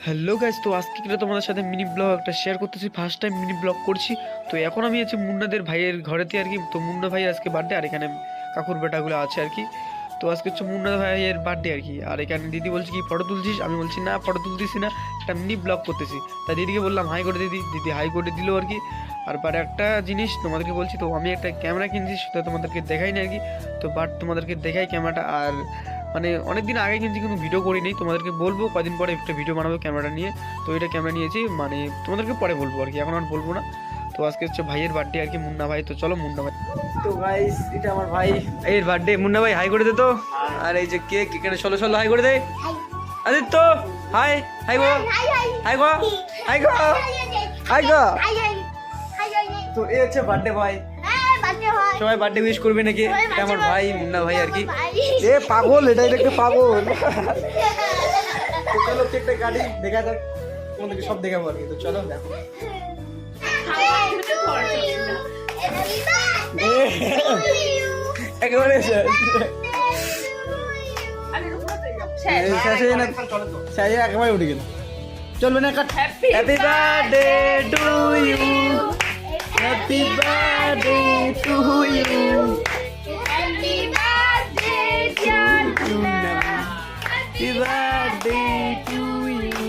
Hello guys, তো আজকে কিন্তু তোমাদের সাথে মিনি ব্লগ একটা শেয়ার করতেছি। ফার্স্ট টাইম মিনি ব্লগ করছি। তো এখন আমি আছি মুন্নাদের ভাইয়ের ঘরেতে আর কি। তো মুন্না ভাই আজকে বার্থডে, আর এখানে কাকুর বেটাগুলো আছে আর কি। তো আজকে হচ্ছে মুন্না ভাইয়ের বার্থডে আর কি। আর এখানে দিদি বলছে কি ফটো তুলছিস, আমি বলছি না ফটো তুলতেছি না, একটা মিনি ব্লগ করতেছি। তাই দিদিকে বললাম হাই করে দিদি, দিদি হাই করে দিল আর কি। আর বাট একটা জিনিস তোমাদেরকে বলছি, তো আমি একটা ক্যামেরা কিনছি, সেটা তোমাদেরকে দেখাই না আর কি। তো বাট তোমাদেরকে দেখাই ক্যামেরাটা। আর মানে অনেক দিন আগে কিনছি, কিন্তু ভিডিও করিনি। তোমাদেরকে বলবো কদিন পরে একটা ভিডিও বানাবো ক্যামেরাটা নিয়ে। তো এটা ক্যামেরা নিয়েছি, মানে তোমাদেরকে পরে বলবো আর কি, এখন আর বলবো না। তো আজকে হচ্ছে ভাইয়ের বার্থডে আর কি, মুন্না ভাই। তো চলো মুন্না ভাই। তো গাইস এটা আমার ভাই এর বার্থডে। মুন্না ভাই হাই করে দে তো। আর এই যে কেক এখানে ষোলো ষোলো হাই করে দে। আদিত্য হাই, হাই গো, হাই গো, হাই গো, হাই গো। তো এই হচ্ছে বার্থডে ভাই। সবাই বার্থডে উইশ করবে নাকি? এটা আমার ভাই মুন্না ভাই আর কি। এ পাগল, এটাই দেখতে পাগল। তো চলো কেকটা কাটি, দেখা যাক, তোমাদেরকে সব দেখাবো আর কি। তো চলো দেখো। একেবারে একেবারে উঠে গেল, চলবে না। Happy birthday to you, happy birthday to you, happy birthday to you.